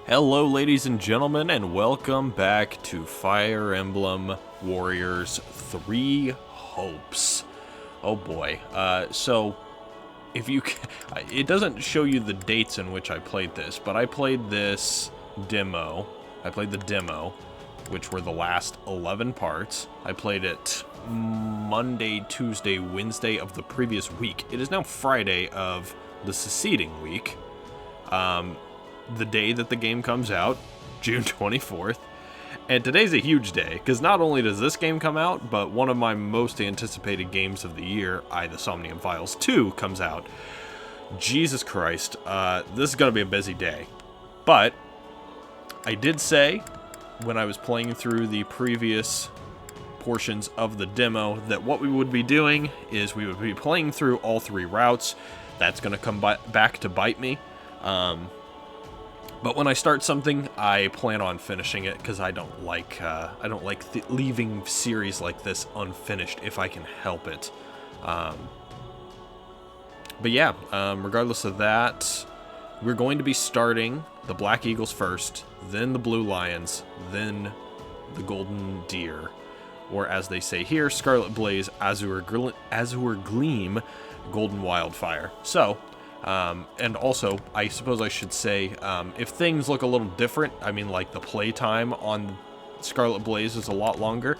Hello ladies and gentlemen, and welcome back to Fire Emblem Warriors 3 Hopes. Oh boy, so if you it doesn't show you the dates in which I played this, but I played this demo. I played the demo, which were the last 11 parts. I played it Monday, Tuesday, Wednesday of the previous week. It is now Friday of the succeeding week. The day that the game comes out, June 24th. And today's a huge day, because not only does this game come out, but one of my most anticipated games of the year, the Somnium Files 2, comes out. Jesus Christ, this is going to be a busy day. But I did say, when I was playing through the previous portions of the demo, that what we would be doing is we would be playing through all three routes. That's going to come back to bite me. But when I start something, I plan on finishing it, because I don't like leaving series like this unfinished if I can help it. But yeah, regardless of that, we're going to be starting the Black Eagles first, then the Blue Lions, then the Golden Deer, or as they say here, Scarlet Blaze, Azure Gleam, Golden Wildfire. So, and also, I suppose I should say, if things look a little different, I mean, like the playtime on Scarlet Blaze is a lot longer.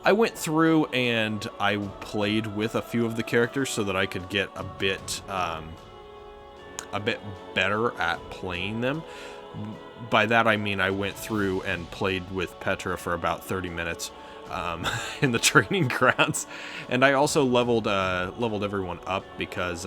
I went through and I played with a few of the characters so that I could get a bit better at playing them. By that I mean I went through and played with Petra for about 30 minutes in the training grounds, and I also leveled everyone up because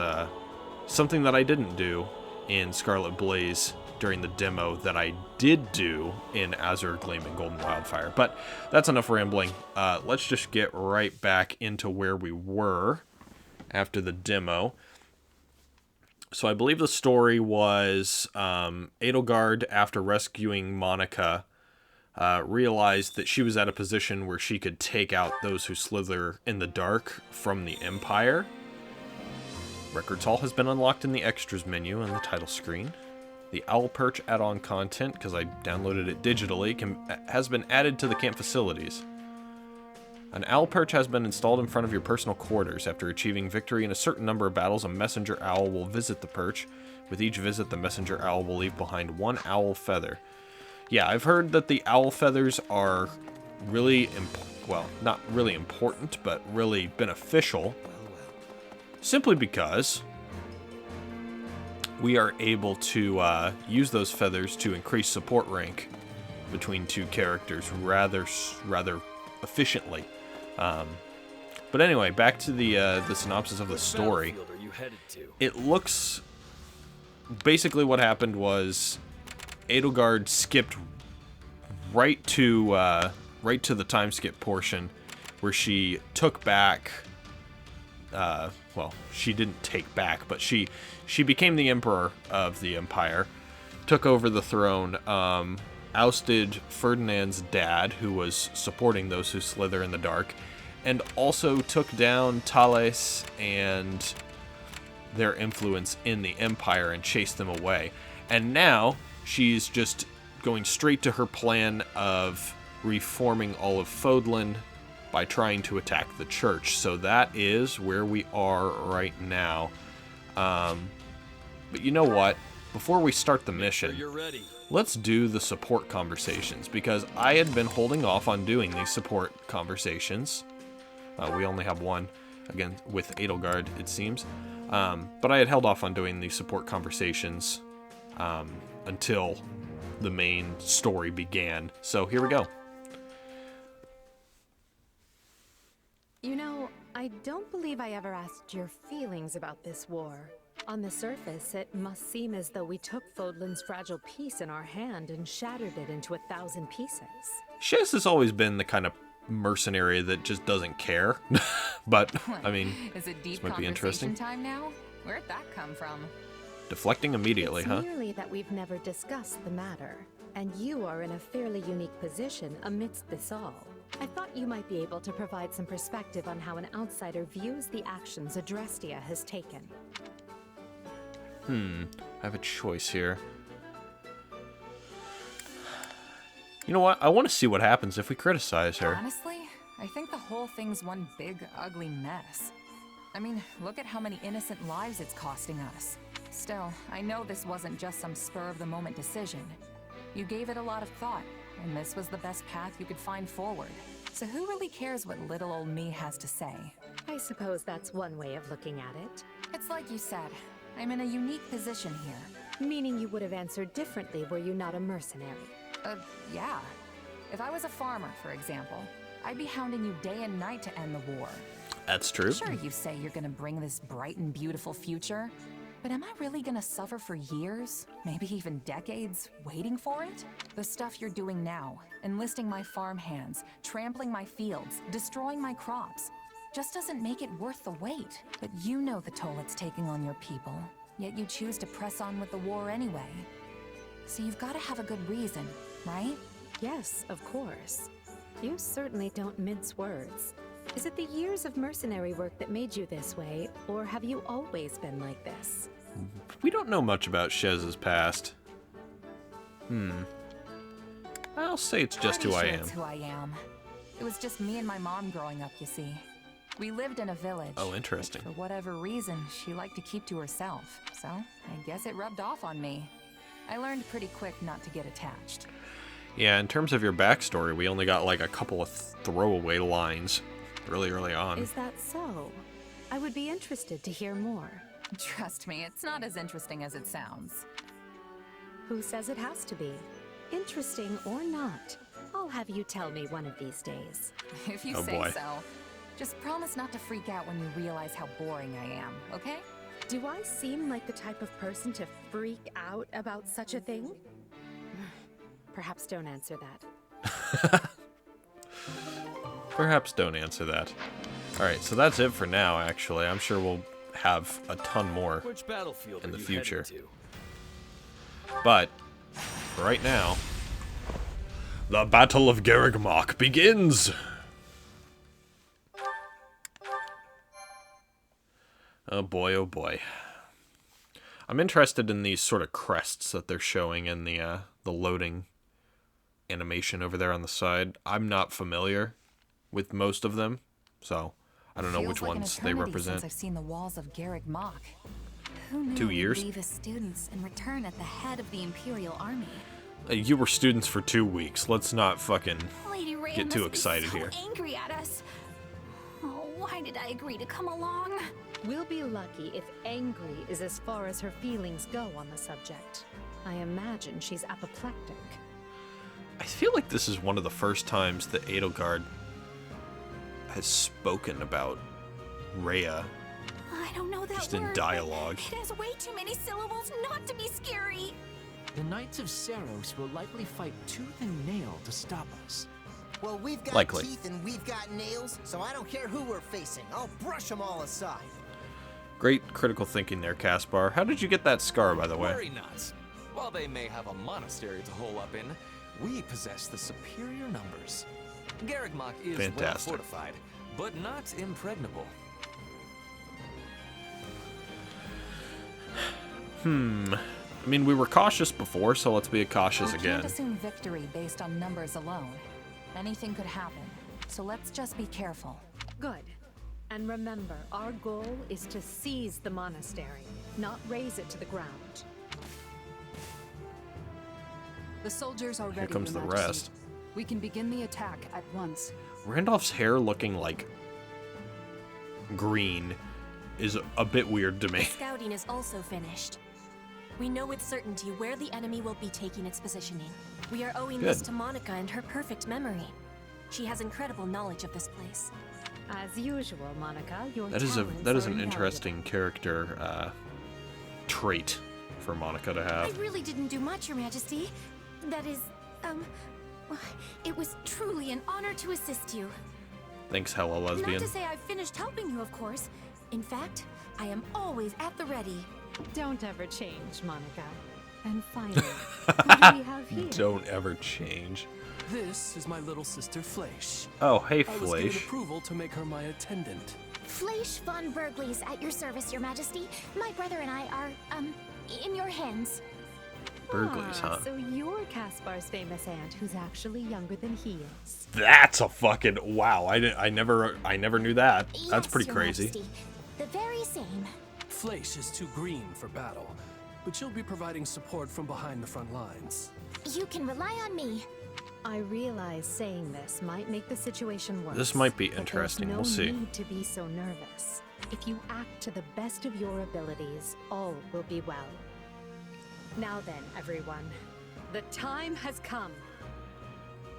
something that I didn't do in Scarlet Blaze during the demo that I did do in Azure Gleam and Golden Wildfire. But that's enough rambling. Let's just get right back into where we were after the demo. So I believe the story was Edelgard, after rescuing Monica, realized that she was at a position where she could take out those who slither in the dark from the Empire. Records Hall has been unlocked in the Extras menu on the title screen. The Owl Perch add-on content, because I downloaded it digitally, has been added to the camp facilities. An Owl Perch has been installed in front of your personal quarters. After achieving victory in a certain number of battles, a messenger owl will visit the perch. With each visit, the messenger owl will leave behind one owl feather. Yeah, I've heard that the owl feathers are really, not really important, but really beneficial. Simply because we are able to use those feathers to increase support rank between two characters rather efficiently. But anyway, back to the synopsis of the story. It looks... Basically what happened was Edelgard skipped right to the time skip portion where she took back... she didn't take back, but she became the emperor of the empire, took over the throne, ousted Ferdinand's dad, who was supporting those who slither in the dark, and also took down Thales and their influence in the empire and chased them away. And now she's just going straight to her plan of reforming all of Fodlan by trying to attack the church. So that is where we are right now. But you know what? Before we start the mission, let's do the support conversations, because I had been holding off on doing these support conversations. We only have one, again, with Edelgard, it seems. But I had held off on doing these support conversations until the main story began. So here we go. You know, I don't believe I ever asked your feelings about this war. On the surface, it must seem as though we took Fodlan's fragile piece in our hand and shattered it into 1,000 pieces. Shez has always been the kind of mercenary that just doesn't care. But, I mean, is it deep this might be interesting. time now? Where'd that come from? Deflecting immediately, it's huh? merely that we've never discussed the matter, and you are in a fairly unique position amidst this all. I thought you might be able to provide some perspective on how an outsider views the actions Adrestia has taken. I have a choice here. You know what? I want to see what happens if we criticize her. Honestly, I think the whole thing's one big, ugly mess. I mean, look at how many innocent lives it's costing us. Still, I know this wasn't just some spur-of-the-moment decision. You gave it a lot of thought, and this was the best path you could find forward. So who really cares what little old me has to say? I suppose that's one way of looking at it. It's like you said, I'm in a unique position here. Meaning you would have answered differently were you not a mercenary. Yeah. If I was a farmer, for example, I'd be hounding you day and night to end the war. That's true. Sure, you say you're gonna bring this bright and beautiful future, but am I really gonna suffer for years, maybe even decades, waiting for it? The stuff you're doing now, enlisting my farm hands, trampling my fields, destroying my crops, just doesn't make it worth the wait. But you know the toll it's taking on your people, yet you choose to press on with the war anyway. So you've gotta have a good reason, right? Yes, of course. You certainly don't mince words. Is it the years of mercenary work that made you this way, or have you always been like this? We don't know much about Shez's past. I'll say it's just who I Pretty sure am. It's who I am. It was just me and my mom growing up, you see. We lived in a village. Oh, interesting. For whatever reason, she liked to keep to herself. So, I guess it rubbed off on me. I learned pretty quick not to get attached. Yeah, in terms of your backstory, we only got like a couple of throwaway lines really early on. Is that so? I would be interested to hear more. Trust me, it's not as interesting as it sounds. Who says it has to be? Interesting or not, I'll have you tell me one of these days. If you Oh, say boy. so. Just promise not to freak out when you realize how boring I am, okay? Do I seem like the type of person to freak out about such a thing? Perhaps don't answer that. Perhaps don't answer that. Alright, so that's it for now, actually. I'm sure we'll have a ton more Which battlefield in are the you future. heading to? But, for right now, the Battle of Garrigmach begins! Oh boy, oh boy. I'm interested in these sort of crests that they're showing in the loading animation over there on the side. I'm not familiar with most of them, so I don't know which Feels like an ones they eternity represent. Since I've seen the walls of Garrigmach. Who knew 2 years? we'd leave as students and return at the head of the Imperial Army? You were students for 2 weeks. Let's not fucking Lady Ray get too must be excited so here. angry at us. Oh, why did I agree to come along? We'll be lucky if angry is as far as her feelings go on the subject. I imagine she's apoplectic. I feel like this is one of the first times that Edelgard has spoken about Rhea, I don't know that just word, in but dialogue. It has way too many syllables not to be scary. The Knights of Saros will likely fight tooth and nail to stop us. Well, we've got Likely. teeth and we've got nails, so I don't care who we're facing. I'll brush them all aside. Great critical thinking there, Caspar. How did you get that scar, by the way? Worry not. While they may have a monastery to hole up in, we possess the superior numbers. Garrigmach is well Fantastic. fortified, but not impregnable. I mean, we were cautious before, so let's be cautious I again. can't assume victory based on numbers alone. Anything could happen, so let's just be careful. Good. And remember, our goal is to seize the monastery, not raze it to the ground. The soldiers are ready, Here comes the Your Majesty. rest. We can begin the attack at once. Randolph's hair looking like green is a bit weird to me. Scouting is also finished. We know with certainty where the enemy will be taking its positioning. We are owing this Good. to Monica and her perfect memory. She has incredible knowledge of this place. As usual, Monica, your That is talents an are invaluable. interesting character trait for Monica to I have. really didn't do much, Your Majesty. That is, it was truly an honor to assist you. Thanks, hella Not lesbian. to say I've finished helping you, of course. In fact, I am always at the ready. Don't ever change, Monica. And finally, who do we have here? Don't ever change. This is my little sister Flash. Oh, hey, I was given Flash. approval to make her my attendant. Flash von Bergley's at your service, Your Majesty. My brother and I are, in your hands. Burgleys, huh? So you're Caspar's famous aunt, who's actually younger than he is. That's a fucking wow! I never knew that. That's Yes, pretty Your crazy. Majesty. The very same. Flayn is too green for battle, but she'll be providing support from behind the front lines. You can rely on me. I realize saying this might make the situation worse. This might be but there's interesting. No We'll see. need to be so nervous. If you act to the best of your abilities, all will be well. Now then, everyone, the time has come.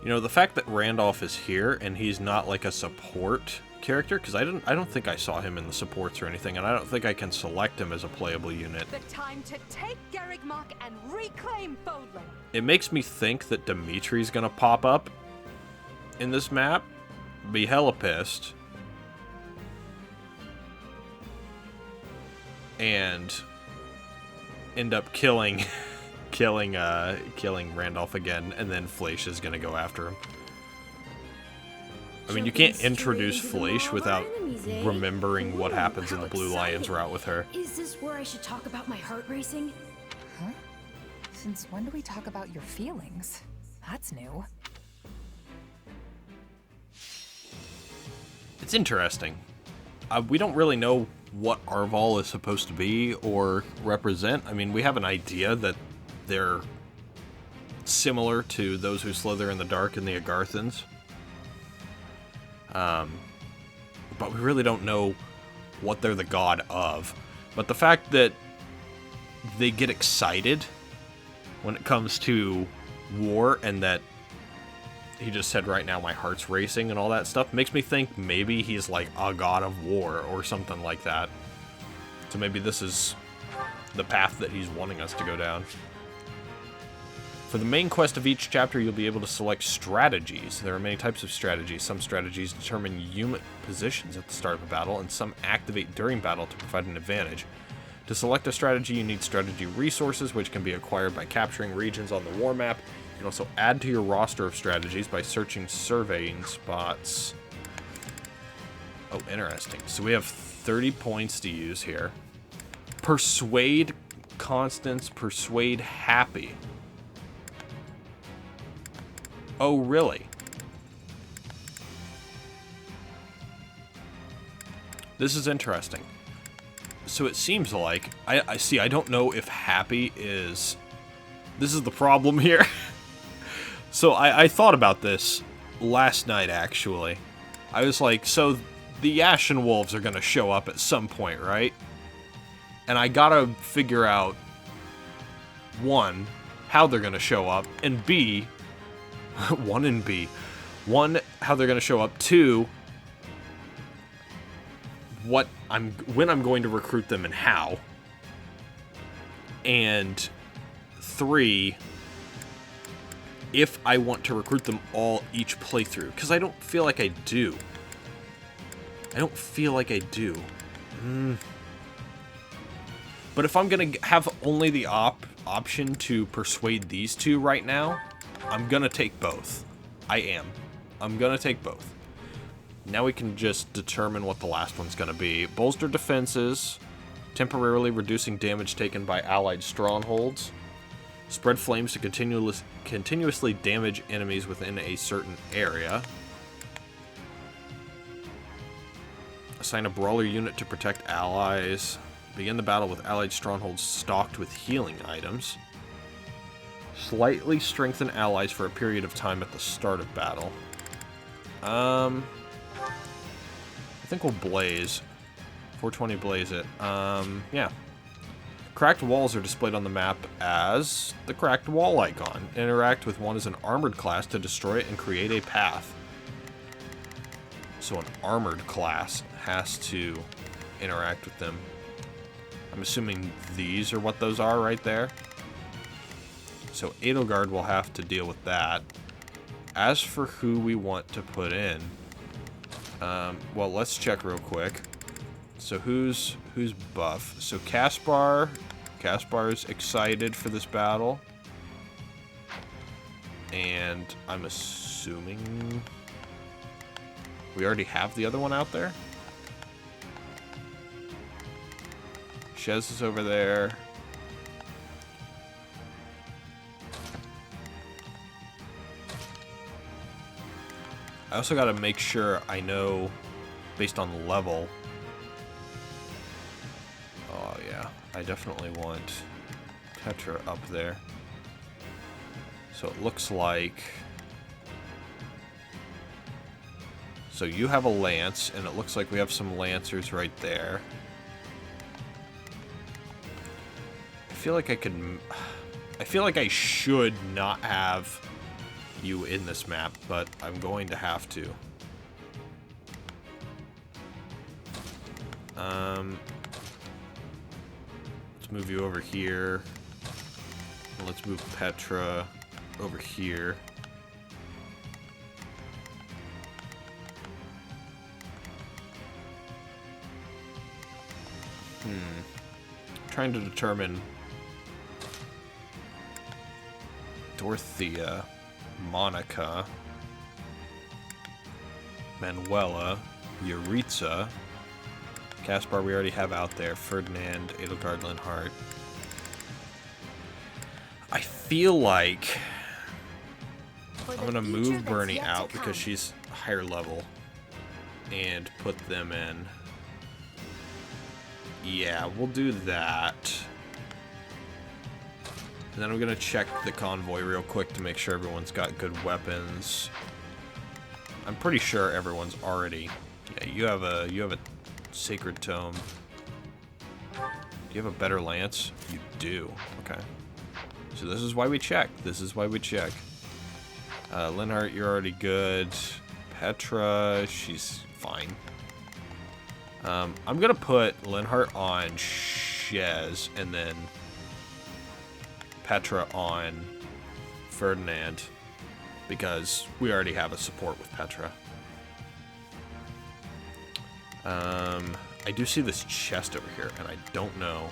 You know, the fact that Randolph is here and he's not like a support character, because I don't think I saw him in the supports or anything, and I don't think I can select him as a playable unit. The time to take Garreg Mach and reclaim Fodlan. It makes me think that Dimitri's gonna pop up in this map, be hella pissed, and end up killing Randolph again, and then Flash is gonna go after him. I mean, you can't introduce Flash without remembering what happens in the Blue Lions route with her. Is this where I should talk about my heart racing? Huh? Since when do we talk about your feelings? That's new. It's interesting. We don't really know what Arval is supposed to be or represent. I mean, we have an idea that they're similar to those who slither in the dark in the Agarthans. But we really don't know what they're the god of. But the fact that they get excited when it comes to war, and that he just said right now my heart's racing and all that stuff, makes me think maybe he's like a god of war or something like that. So maybe this is the path that he's wanting us to go down. For the main quest of each chapter, you'll be able to select strategies. There are many types of strategies. Some strategies determine unit positions at the start of a battle, and some activate during battle to provide an advantage. To select a strategy, you need strategy resources, which can be acquired by capturing regions on the war map. You can also add to your roster of strategies by searching surveying spots. Oh, interesting. So we have 30 points to use here. Persuade Constance, persuade Happy. Oh, really? This is interesting. So it seems like, I see, I don't know if Happy is... This is the problem here. So I thought about this last night, actually. I was like, so the Ashen Wolves are going to show up at some point, right? And I gotta figure out, one, how they're going to show up, and B... One, how they're going to show up. Two, when I'm going to recruit them and how. And three, if I want to recruit them all each playthrough. Because I don't feel like I do. But if I'm going to have only the option to persuade these two right now, I'm gonna take both. I'm gonna take both. Now we can just determine what the last one's gonna be. Bolster defenses, temporarily reducing damage taken by allied strongholds. Spread flames to continuously damage enemies within a certain area. Assign a brawler unit to protect allies. Begin the battle with allied strongholds stocked with healing items. Slightly strengthen allies for a period of time at the start of battle. I think we'll blaze. 420 blaze it. Yeah. Cracked walls are displayed on the map as the cracked wall icon. Interact with one as an armored class to destroy it and create a path. So an armored class has to interact with them. I'm assuming these are what those are right there. So Edelgard will have to deal with that. As for who we want to put in, well, let's check real quick. So who's buff? So Caspar's excited for this battle, and I'm assuming we already have the other one out there. Shez is over there. I also got to make sure I know, based on the level. Oh yeah, I definitely want Petra up there. So it looks like... So you have a lance, and it looks like we have some lancers right there. I feel like I could... I feel like I should not have you in this map, but I'm going to have to. Let's move you over here. And let's move Petra over here. Trying to determine Dorothea, Monica, Manuela, Yuritsa, Caspar we already have out there, Ferdinand, Edelgard, Linhardt. I feel like I'm gonna move Bernie out because she's higher level and put them in. Yeah, we'll do that. And then I'm gonna check the convoy real quick to make sure everyone's got good weapons. I'm pretty sure everyone's already. Yeah, you have a sacred tome. Do you have a better lance? You do. Okay. So this is why we check. This is why we check. Linhardt, you're already good. Petra, she's fine. I'm gonna put Linhardt on Shez and then Petra on Ferdinand because we already have a support with Petra. I do see this chest over here, and I don't know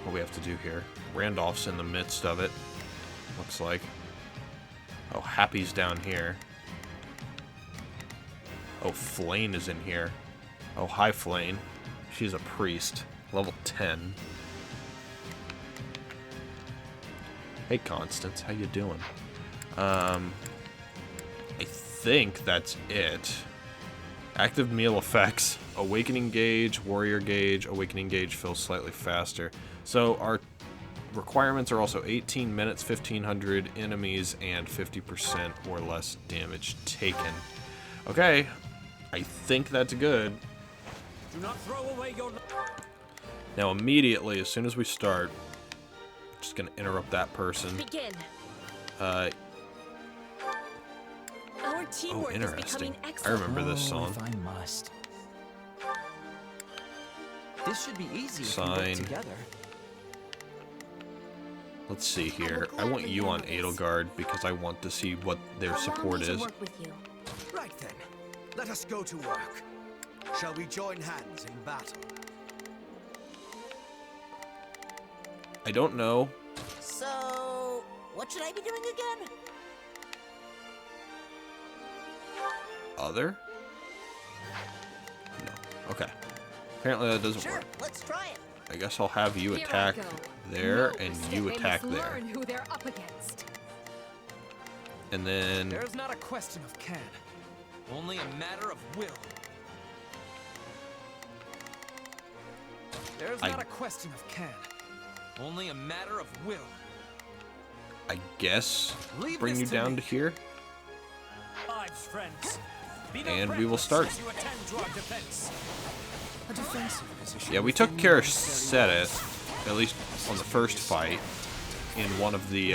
what we have to do here. Randolph's in the midst of it, looks like. Oh, Happy's down here. Oh, Flayn is in here. Oh, hi, Flayn. She's a priest. Level 10. Hey, Constance. How you doing? I think that's it. Active meal effects. Awakening gauge, warrior gauge. Awakening gauge fills slightly faster. So our requirements are also 18 minutes, 1,500 enemies, and 50% or less damage taken. Okay. I think that's good. Do not throw away your... Now immediately, as soon as we start, I'm just gonna interrupt that person. Begin. Our teamwork is interesting. becoming I excellent. remember this song. If I must. This should be easy if we Sign. work together. Let's see here. I want you on Edelgard because I want to see what their support is. Right then, let us go to work. Shall we join hands in battle? I don't know. So, what should I be doing again? Other? No. Okay. Apparently that doesn't work. Let's try it. I guess I'll have you attack there and you attack there. Learn who they're up against. And then There's not a question of can, only a matter of will. There's not a question of can, only a matter of will. I guess Leave bring this you to down me. to here. Lives, friends. Be no And we will start. as you attend to our defense. A defensive position. Yeah, we took care of Scarlet, at least on the first fight, in one of the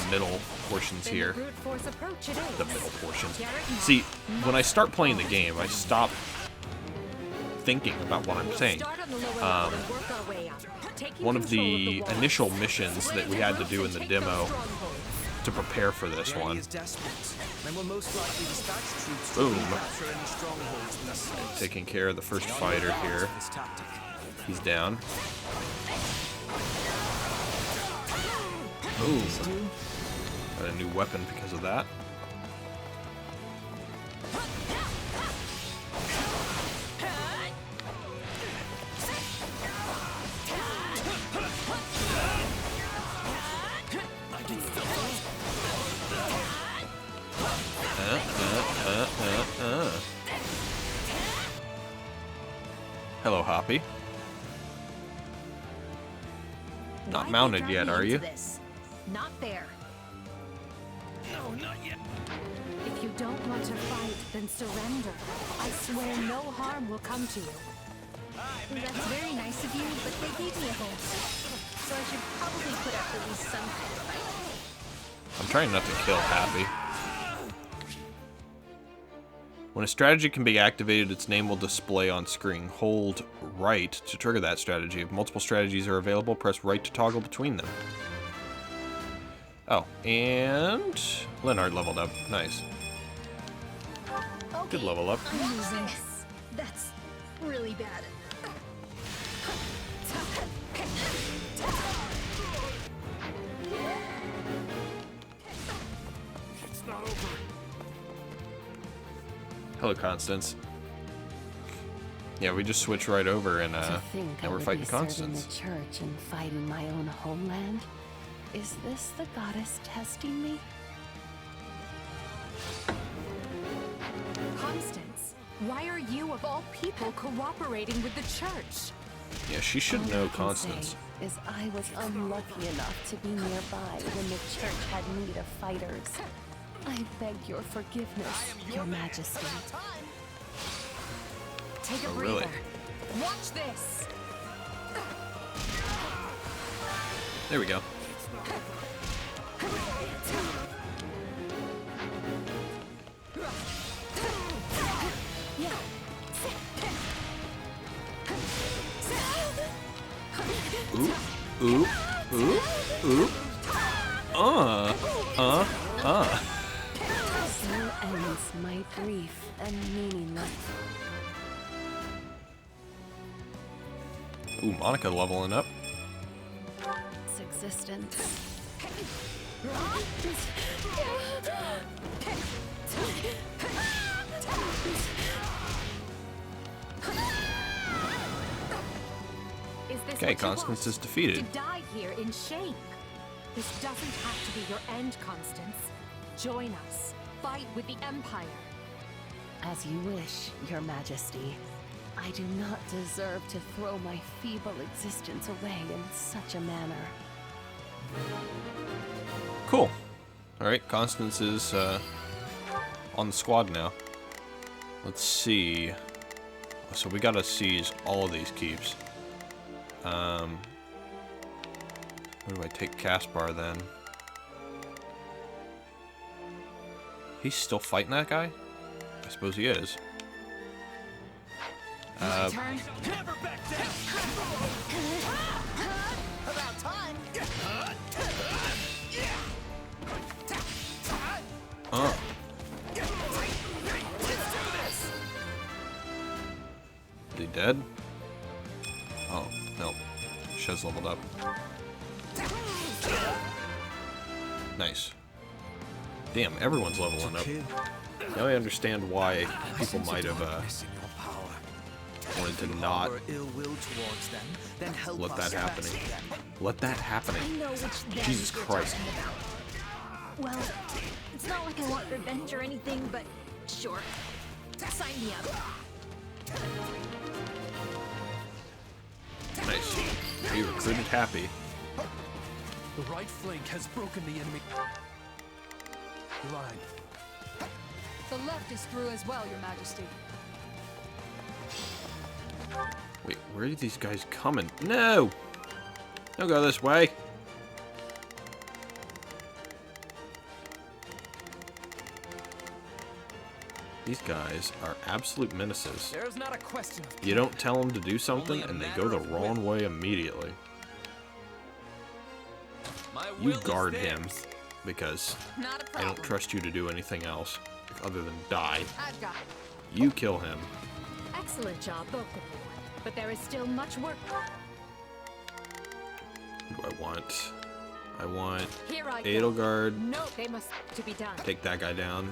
middle portions here. Brute force approach it is. The middle portions. See, when I start playing the game, I stop thinking about what I'm saying. Start on the lower level and work our way up. Taking One of control the walls. initial missions that we had to do in the demo to prepare for this Granny one. is desperate, and will most likely dispatch troops to Boom. recapture any strongholds in the south. Taking care of the first fighter here. This tactic. He's down. Ooh. Got a new weapon because of that. Hello, Hoppy. Not Why mounted drag yet, me are into you? This? Not there. No, not yet. If you don't want to fight, then surrender. I swear no harm will come to you. That's very nice of you, but they gave me a holster. So I should probably put up at least some kind of fight. I'm trying not to kill Happy. When a strategy can be activated, its name will display on screen. Hold right to trigger that strategy. If multiple strategies are available, press right to toggle between them. Oh, and Leonard leveled up. Nice. Good level up. I'm losing. That's really bad. It's not over. Hello, Constance. Yeah, we just switched right over and To think now I we're would fighting be serving Constance. the church and fighting my own homeland. Is this the goddess testing me? Constance, why are you, of all people, cooperating with the church? Yeah, she should All know I can Constance. say is I was unlucky enough to be nearby when the church had need of fighters. I beg your forgiveness, Your Majesty. Take a Oh, breather. really? Watch this. There we go. Ooh, ooh, ooh, ooh. So ends my brief and meaningless. Ooh, Monica leveling up. Existence. Is this Okay, what you Constance want? is defeated. To die here in shame. This doesn't have to be your end, Constance. Join us. Fight with the Empire. As you wish, Your Majesty. I do not deserve to throw my feeble existence away in such a manner. Cool. Alright, Constance is on the squad now. Let's see. So we gotta seize all of these keeps. Where do I take Caspar then? He's still fighting that guy? I suppose he is. Turn. Never back down. About time. Is he dead? Oh, no. Shez leveled up. Nice. Damn, everyone's leveling up. Now I understand why people might have wanted to not let that happen. Let that happen. I know which them Jesus you're Christ. talking about. Well, it's not like I want revenge or anything, but sure. Sign me up. Nice. He recruited Happy. The right flank has broken the enemy line. The left is through as well, Your Majesty. Wait, where are these guys coming? No! Don't go this way. These guys are absolute menaces. There's not a question of You don't tell them to do something and they go the wrong way immediately. my You will is guard him theirs. because Not a I problem. don't trust you to do anything else other than die. I've got it. You kill him. Excellent job, both of you. But there is still much work. What do I want? I want Here I go. Edelgard. No, they must to be done. Take that guy down.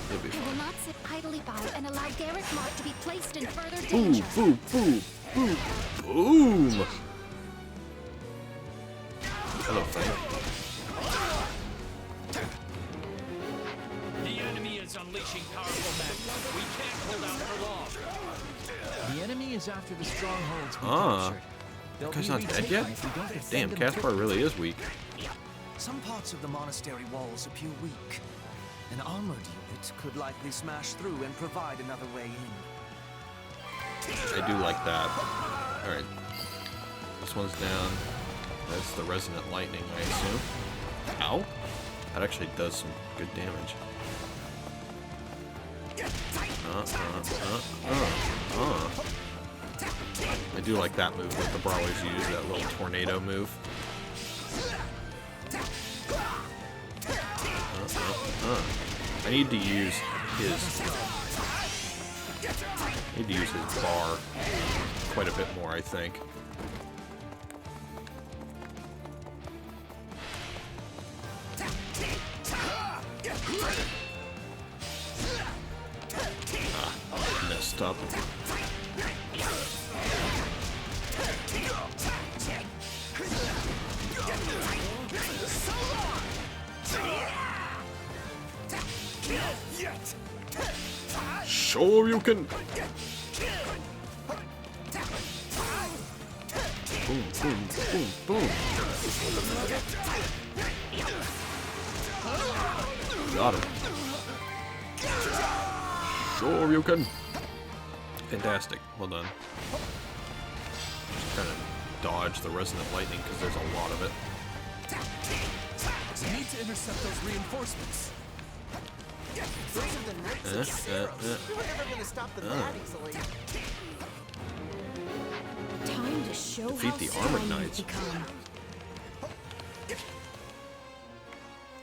He'll be I will fine. not sit idly by and allow Garrett Mark to be placed in further Boom, danger. boom, boom, boom, boom. Hello, Flayn. The enemy We can't hold out for long. The enemy is after the strongholds we captured. That guy's not dead yet? Damn, Caspar really is weak. Some parts of the monastery walls appear weak. An armored unit could likely smash through and provide another way in. I do like that. Alright. This one's down. That's the resonant lightning, I assume. Ow? That actually does some good damage. I do like that move that the brawlers use, that little tornado move. I need to use his bar quite a bit more, I think. Messed up. Sure you can. Boom, boom, boom, boom. Got him. Sure you can. Fantastic. Well done. Just kind of dodge the resonant lightning because there's a lot of it. We need to intercept those reinforcements. Those are the Knights of Saros. We were never gonna stop them that easily. Time to show Defeat how the strong armored you've knights. become.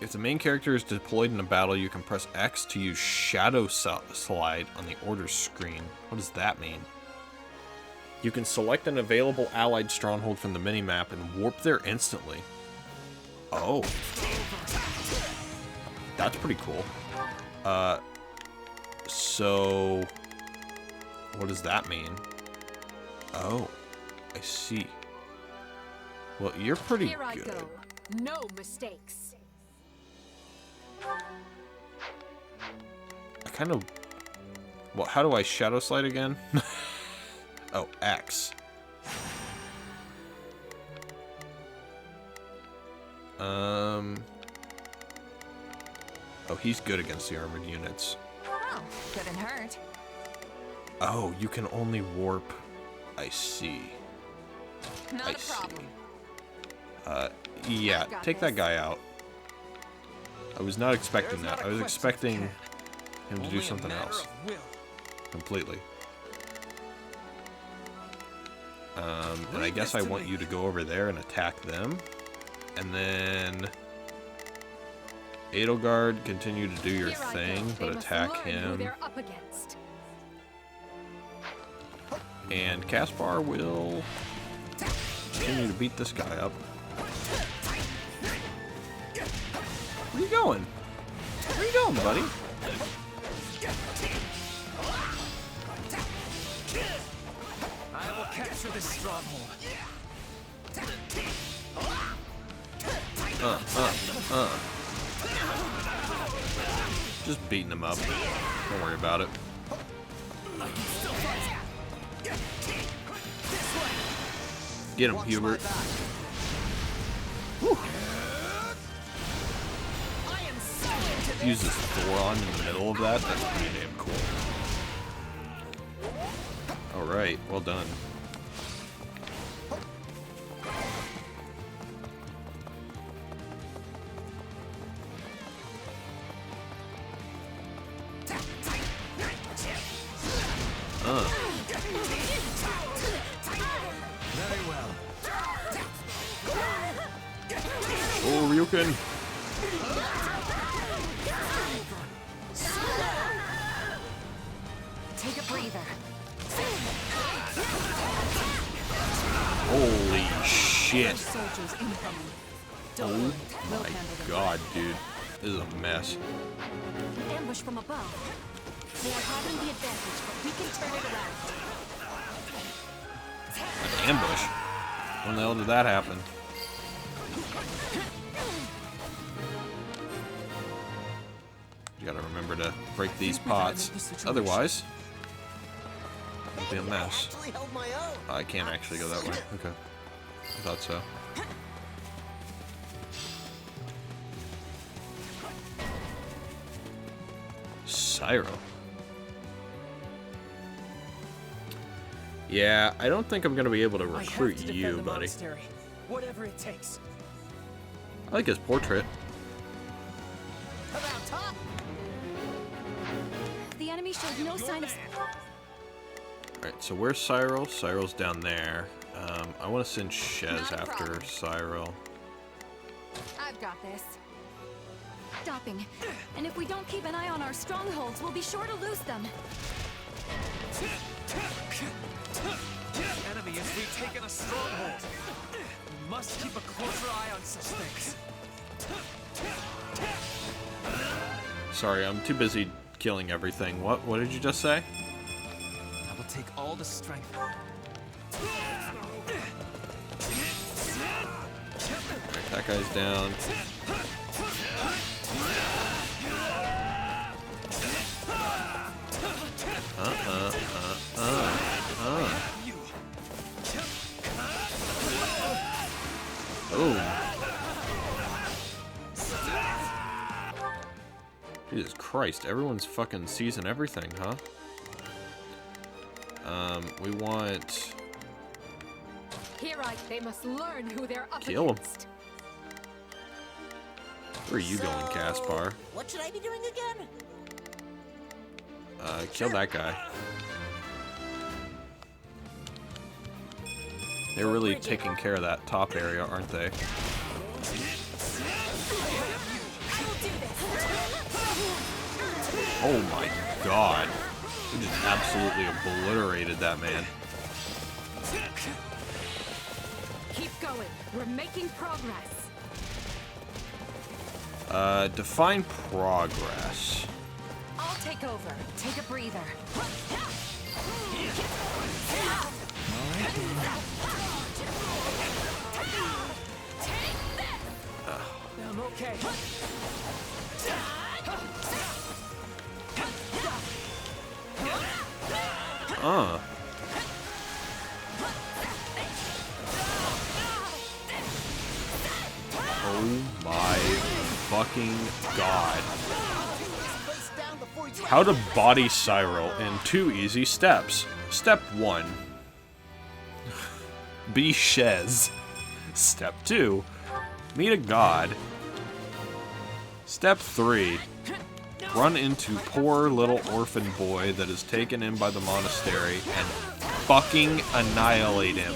If the main character is deployed in a battle, you can press X to use Shadow Slide on the orders screen. What does that mean? You can select an available allied stronghold from the minimap and warp there instantly. Oh. That's pretty cool. So what does that mean? Oh, I see. Well, you're pretty Here I good. go. No mistakes. I kind of... Well, how do I shadow slide again? Oh, X. Oh, he's good against the armored units. Oh, couldn't hurt. Oh, you can only warp. I see. Not I a problem. see. Yeah, take that guy out. I was not expecting that. I was expecting him to do something else. Completely. And I guess I want you to go over there and attack them. And then... Edelgard, continue to do your thing, but attack him. And Caspar will continue to beat this guy up. Where you going? Where you going, buddy? I will capture this stronghold. Just beating him up. Don't worry about it. Get him, Hubert. Whew. Use this Thoron in the middle of that. That's pretty damn cool. Alright, well done. Very well. Oh, Ryukin. Take a breather. Holy shit. Oh my god, dude. This is a mess. Ambush from above. They are having the advantage, but we can turn it around. An ambush? When the hell did that happen? Gotta remember to break these pots. Otherwise, it'll be a mess. Actually held my own. I can't actually go that way. Okay. I thought so. Syro. Yeah, I don't think I'm gonna be able to recruit you, buddy. Whatever it takes. I like his portrait. About top. The enemy showed no sign of... Alright, so where's Syro? Syro's down there. I want to send Shez after Syro. I've got this. Stopping. And if we don't keep an eye on our strongholds, we'll be sure to lose them. The enemy has retaken a stronghold. We must keep a closer eye on such things. Sorry, I'm too busy killing everything. What did you just say? I will take all the strength. Alright, that guy's down. Boom. Jesus Christ, everyone's fucking seizing everything, huh? We want... Herite, they must learn who they're up Kill him. against. Where are you going, Caspar? What should I be doing again? Kill that guy. They're really taking care of that top area, aren't they? Oh my god. We just absolutely obliterated that man. Keep going. We're making progress. Define progress. I'll take over. Take a breather. I'm okay. Oh my fucking god. How to body Syro in 2 easy steps. Step 1. Be Shez. Step 2. Meet a god. Step 3. Run into poor little orphan boy that is taken in by the monastery and fucking annihilate him.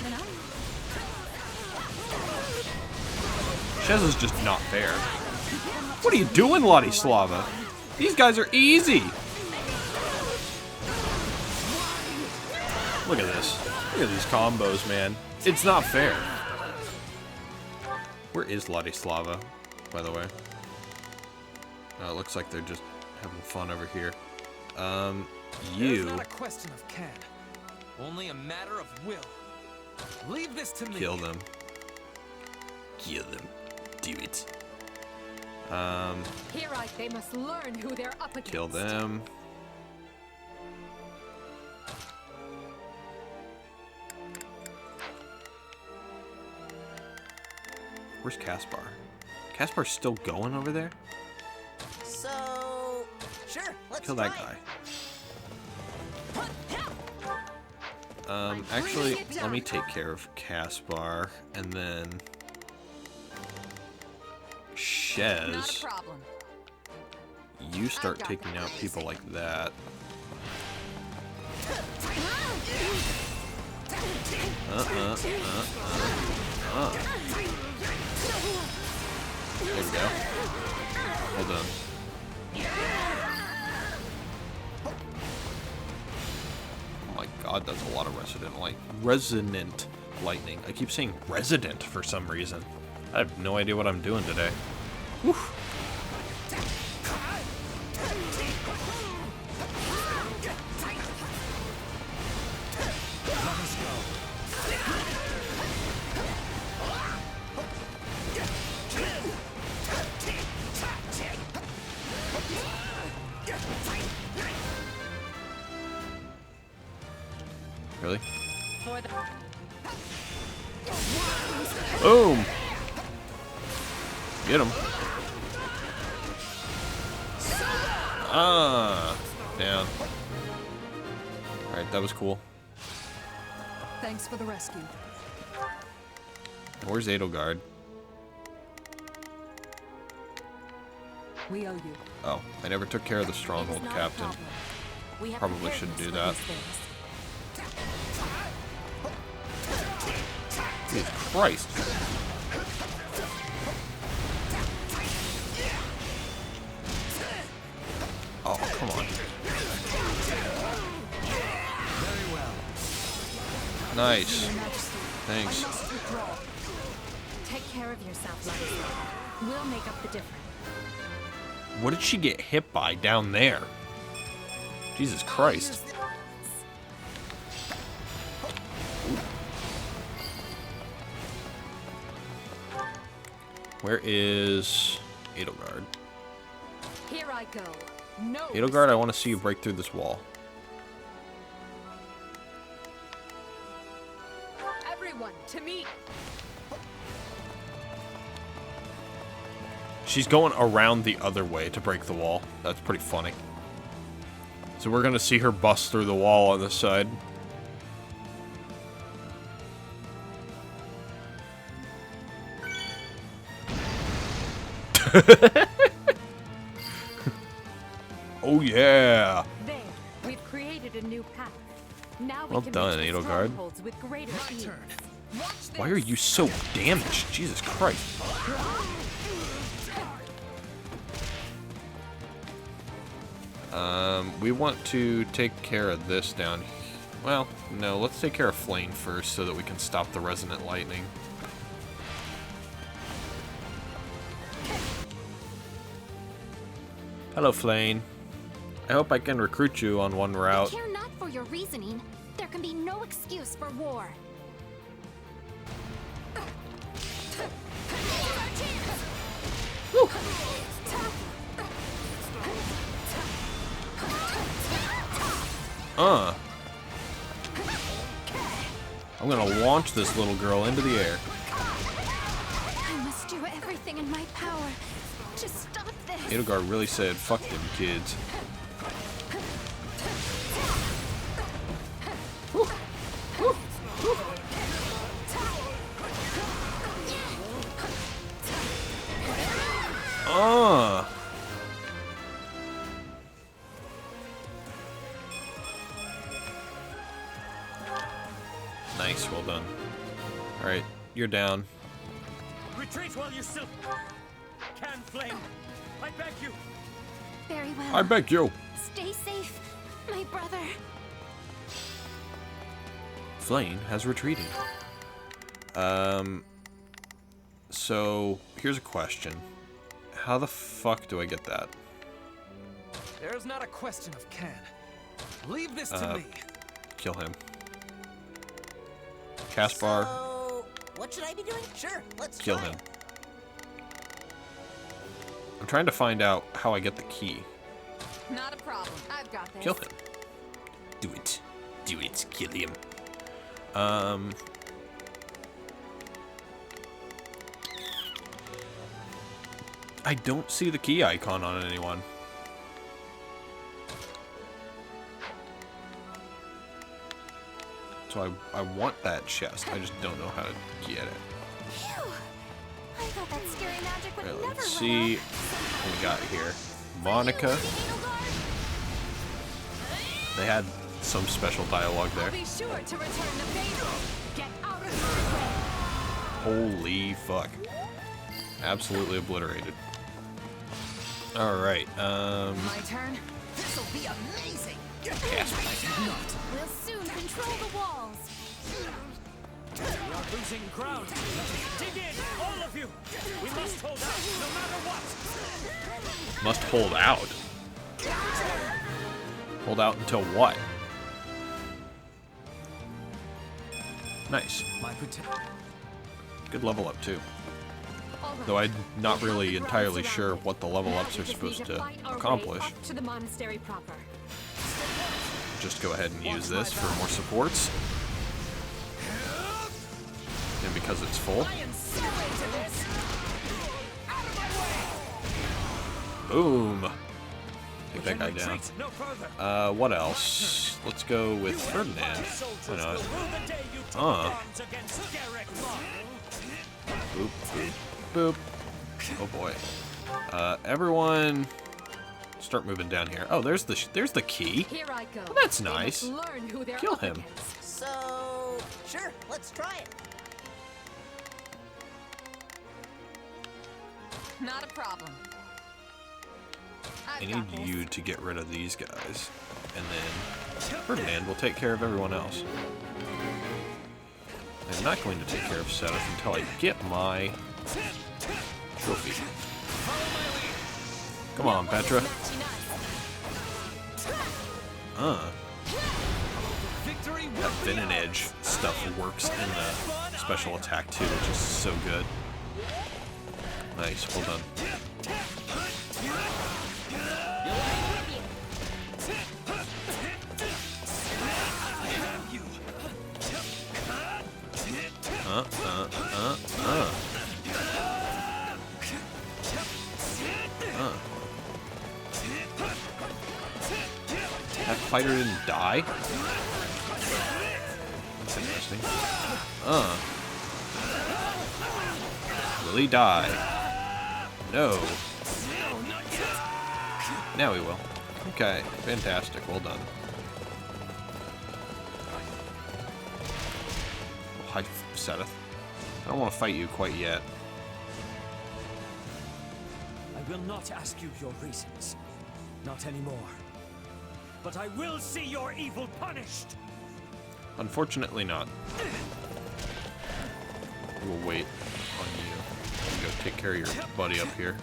Shez is just not fair. What are you doing, Ladislava? These guys are easy. Look at this. Look at these combos, man. It's not fair. Where is Ladislava, by the way? It looks like they're just having fun over here. It's not a question of can, only a matter of will. Leave this to me. Kill them. Kill them. Do it. Herite, they must learn who they're up against. Kill them. Where's Caspar? Caspar's still going over there? So, sure, let's Kill that guy. Actually, let me take care of Caspar, and then Shez, you start taking out people like that. There we go. Well done. Oh my god, that's a lot of resonant lightning. I keep saying resident for some reason. I have no idea what I'm doing today. Whew. Really? For the Boom! Get him. Ah! Down. Alright, that was cool. Thanks for the rescue. Where's Edelgard? We owe you. Oh, I never took care of the stronghold captain. Probably shouldn't do that. Jesus Christ. Oh, come on. Very well. Nice. Thanks. Take care of yourself, Lexi. We'll make up the difference. What did she get hit by down there? Jesus Christ. Where is Edelgard? Here I go. No. Edelgard, I want to see you break through this wall. Everyone, to me. She's going around the other way to break the wall. That's pretty funny. So we're going to see her bust through the wall on this side. Oh yeah! There, we've created a new path. Now we Well can done, reach the Edelgard. strongholds with greater ease. Why are you so damaged? Jesus Christ. We want to take care of this down. Well, no, let's take care of Flayn first so that we can stop the resonant lightning. Hello, Flayn. I hope I can recruit you on one route. I care not for your reasoning. There can be no excuse for war. I'm gonna launch this little girl into the air. I must do everything in my power to stop this. Edelgard really said, fuck them kids. Nice, well done. Alright, you're down. Retreat while you still can, Flayn. I beg you. Very well. I beg you. Stay safe, my brother. Flayn has retreated. So, here's a question. How the fuck do I get that? There's not a question of can. Leave this to me. Kill him. Caspar. So, what should I be doing? Sure, let's Kill try him. it. I'm trying to find out how I get the key. Not a problem. I've got this. Kill him. Do it. Do it. Kill him. I don't see the key icon on anyone. So I want that chest. I just don't know how to get it. Phew. I thought that scary magic would Alright, never let's run see out. what we got here. Monica. They had some special dialogue there. Be sure to return the favor. Get out of my way. Holy fuck. Absolutely obliterated. Alright, My turn. This'll be amazing. We'll soon control the walls. We are losing ground. Dig in, all of you. We must hold out, no matter what. must hold out. Hold out until what? Nice. Good level up too. Though I'm not really entirely sure what the level ups are supposed to accomplish. To the monastery proper. Just go ahead and use this for more supports. And because it's full. Boom. Take that guy down. What else? Let's go with Ferdinand. Why not? Boop, boop, boop. Oh boy. Everyone, start moving down here. Oh, there's the key. Here I go. Oh, that's nice. Kill him. So, sure, let's try it. Not a problem. I need you to get rid of these guys. And then Ferdinand will take care of everyone else. I'm not going to take care of Seth until I get my trophy. Come on, Petra. That Fin and Edge stuff works in the special attack too, which is so good. Nice, well done. That fighter didn't die? That's interesting. Will he die? No. Now he will. Okay, fantastic. Well done. Oh, hi, Seth. I don't want to fight you quite yet. I will not ask you your reasons. Not anymore. But I will see your evil punished! Unfortunately not. We'll wait on you. You go take care of your buddy up here.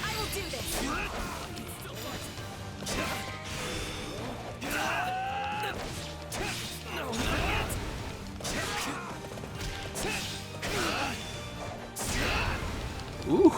I will do this! Ooh.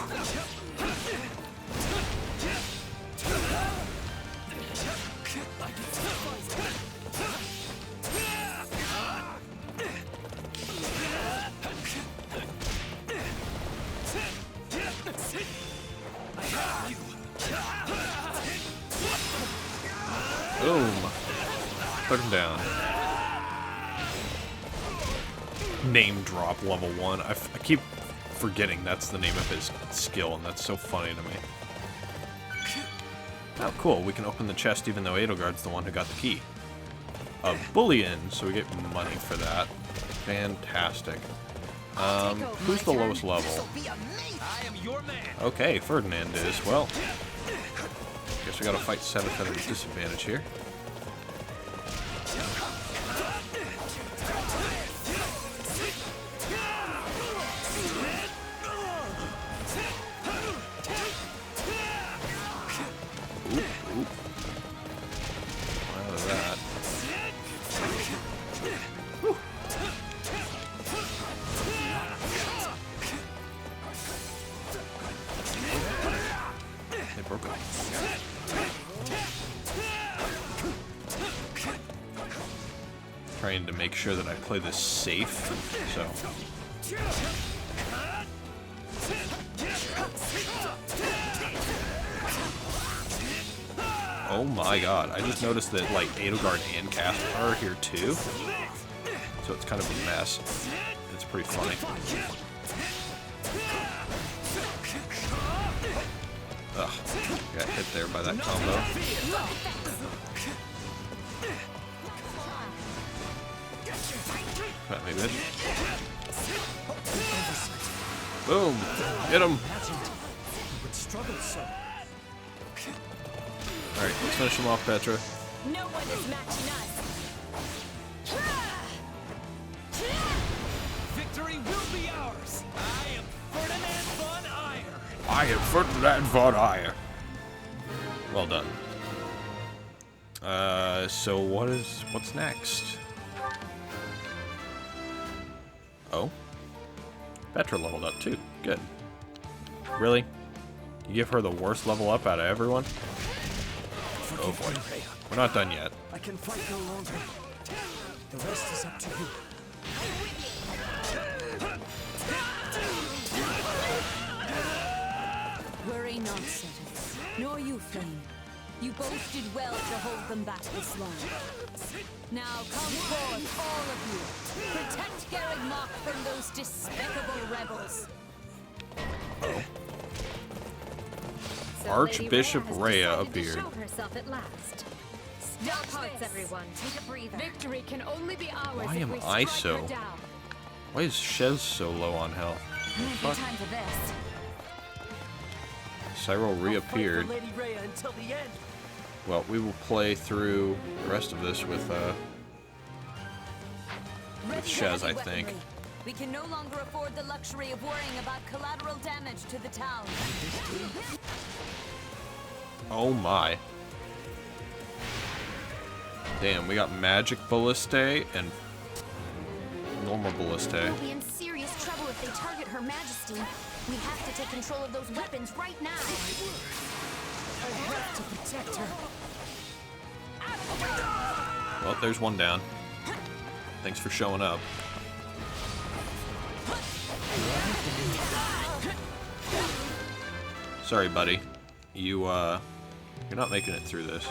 Boom. Put him down. Name drop level 1. I keep forgetting that's the name of his skill, and that's so funny to me. Oh, cool. We can open the chest even though Edelgard's the one who got the key. A bullion, so we get money for that. Fantastic. Who's the lowest level? Okay, Ferdinand is. Well, guess we gotta fight Seth at a disadvantage here. Trying to make sure that I play this safe, so. Oh my god, I just noticed that like Edelgard and Caspar are here too. So it's kind of a mess. It's pretty funny. Ugh, got hit there by that combo. Come on, maybe this. Boom! Get him! Alright, let's finish him off, Petra. No one is matching us. Victory will be ours. I am Ferdinand von Eyre. I am Ferdinand von Eyre. Well done. So what's next? Oh. Petra leveled up too. Good. Really? You give her the worst level up out of everyone? Oh boy. We're not done yet. I can fight no longer. The rest is up to you. Worry not, Cedric. Nor you, Flayn. You both did well to hold them back this long. Now come forth, all of you. Protect Garreg Mach from those despicable rebels. So Archbishop Lady Rhea has decided to appeared. show herself at last. Stop hearts, everyone. Take a breather. Victory can only be ours Why if am we I strike so- her down. Why is Shez so low on health? No time for this. Cyril Fight reappeared. for Lady Rhea until the end. Well, we will play through the rest of this with Shez, I think. We can no longer afford the luxury of worrying about collateral damage to the town. Oh my. Damn, we got magic ballistae and normal ballistae. We'll be in serious trouble if they target Her Majesty. We have to take control of those weapons right now. I have to protect her. Well, there's one down. Thanks for showing up. Sorry, buddy. You're not making it through this.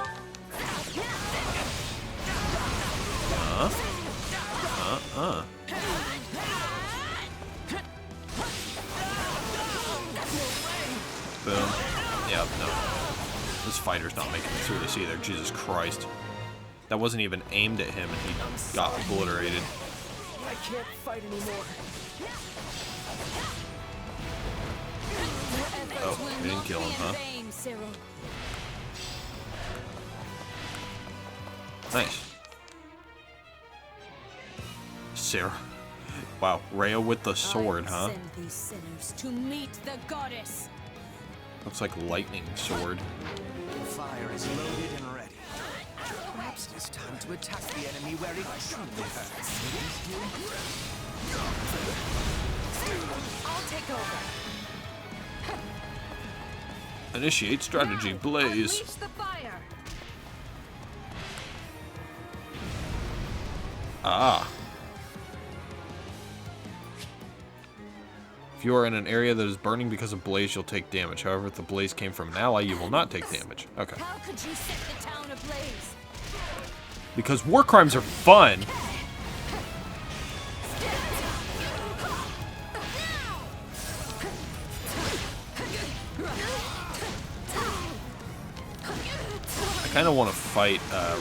Boom. Yeah, no. This fighter's not making it through this either. Jesus Christ. That wasn't even aimed at him and he got obliterated. I can't fight anymore. Oh, I didn't kill him, huh? Nice. Sarah. Wow, Rhea with the sword, huh? Send these sinners to meet the goddess. Looks like lightning sword. The fire is loaded and ready. Perhaps it is time to attack the enemy where it truly hurts. I'll take over. Initiate strategy, blaze. Unleash the fire. Ah. If you are in an area that is burning because of blaze, you'll take damage. However, if the blaze came from an ally, you will not take damage. Okay. How could you set the town ablaze? Because war crimes are fun. I kind of want to fight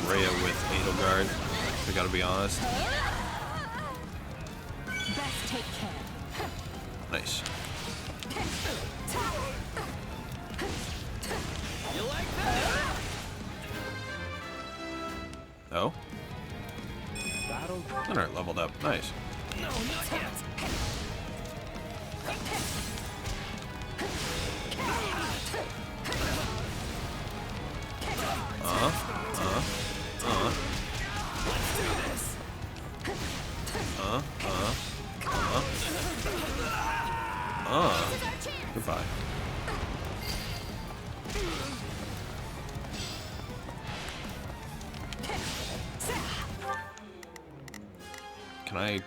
Rhea with Edelgard. I gotta be honest. Best take care. Nice. You like that? Oh? Battle. Alright, leveled up. Nice. No, not yet. Let's do this. Goodbye. Can I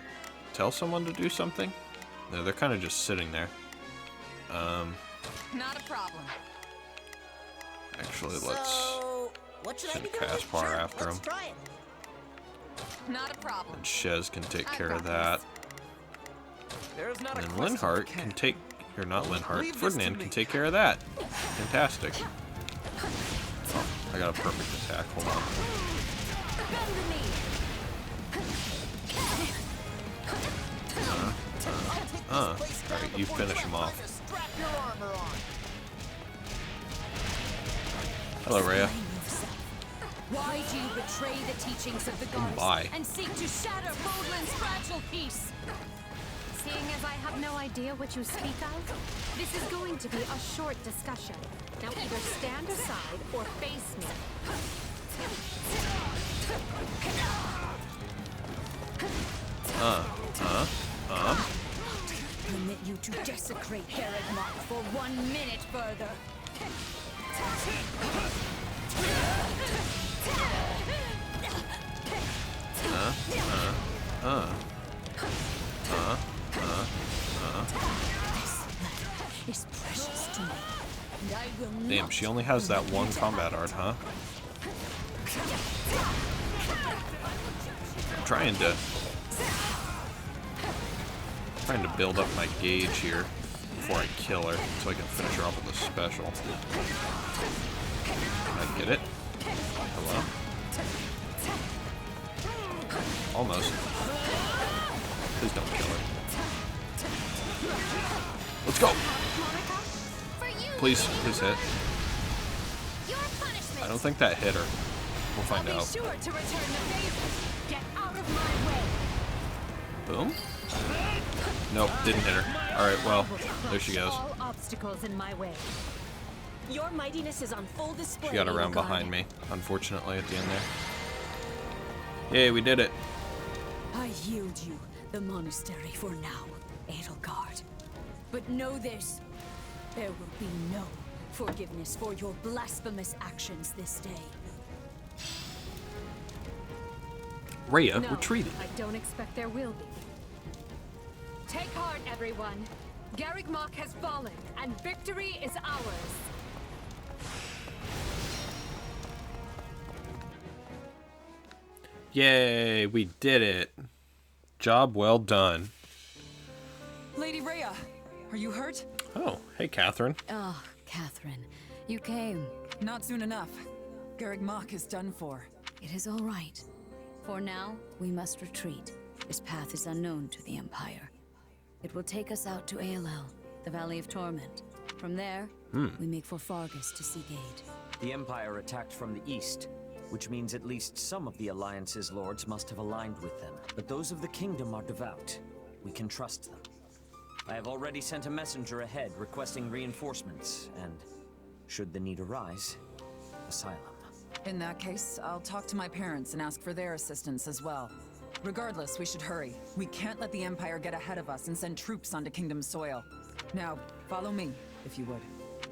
tell someone to do something? No, they're kind of just sitting there. Not a problem. Actually, let's So, what should I send be doing? Caspar Sure, after let's him. try it. Not a problem. And Shez can take I care of got that. There is not a And question Linhart you can can't. take, or not Linhart, Leave this to Ferdinand me. can take care of that. Fantastic. Oh, I got a perfect attack. Hold on. Bend the knee. Alright, you finish him off. Strap your armor on. Hello, Rhea. Why do you betray the teachings of the goddess Bye. and seek to shatter Fodlan's fragile peace? Seeing as I have no idea what you speak of, this is going to be a short discussion. Now either stand aside or face me. Permit you to desecrate Garreg Mach for 1 minute further. Is precious to me, and I will Damn, not she only has that one combat art, huh? I'm trying to build up my gauge here before I kill her, so I can finish her off with a special. Can I get it? Hello? Almost. Please don't kill her. Let's go! Please hit. I don't think that hit her. We'll find out. Sure to return the favor. Get out of my way. Boom. Nope, didn't hit her. Alright, well, there she goes. All obstacles in my way. Your mightiness is on full display. She got around behind me, unfortunately, at the end there. Yay, we did it. I yield you the monastery for now, Edelgard. But know this. There will be no forgiveness for your blasphemous actions this day. Rhea No, retreated. I don't expect there will be. Take heart, everyone. Garreg has fallen, and victory is ours. Yay, we did it. Job well done. Lady Rhea, are you hurt? Oh, hey, Catherine. Oh, Catherine, you came. Not soon enough. Garreg is done for. It is all right. For now, we must retreat. This path is unknown to the Empire. It will take us out to Aelel, the Valley of Torment. From there, we make for Fargus to seek aid. The Empire attacked from the east, which means at least some of the Alliance's lords must have aligned with them. But those of the Kingdom are devout. We can trust them. I have already sent a messenger ahead requesting reinforcements, and should the need arise, asylum. In that case, I'll talk to my parents and ask for their assistance as well. Regardless, we should hurry. We can't let the Empire get ahead of us and send troops onto Kingdom soil. Now, follow me, if you would.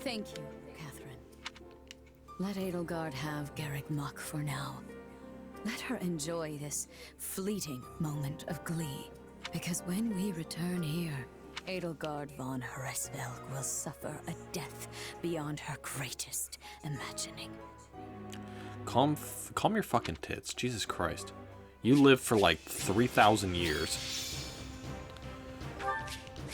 Thank you, Catherine. Let Edelgard have Garreg for now. Let her enjoy this fleeting moment of glee. Because when we return here, Edelgard von Hresvelg will suffer a death beyond her greatest imagining. Calm your fucking tits. Jesus Christ. You lived for like 3,000 years.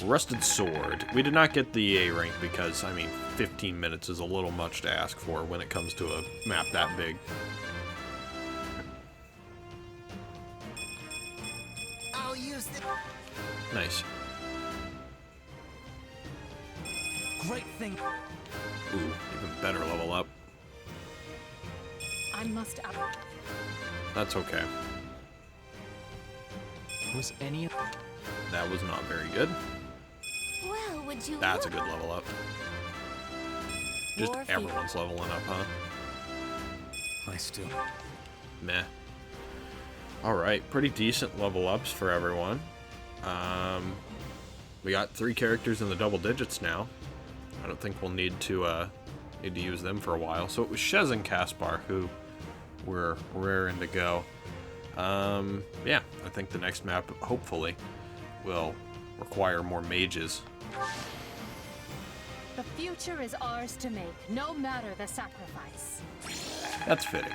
Rusted Sword. We did not get the EA rank because, I mean, 15 minutes is a little much to ask for when it comes to a map that big. I'll use the... Nice. Great thing. Ooh, even better level up. I must up. That's okay. Was any of... That was not very good. Well, would you That's a look? good level up. Just everyone's leveling up, huh? I still... Meh. Alright, pretty decent level ups for everyone. We got 3 characters in the double digits now. I don't think we'll need to use them for a while. So it was Shez and Caspar who were raring to go. Yeah, I think the next map, hopefully, will require more mages. The future is ours to make, no matter the sacrifice. That's fitting.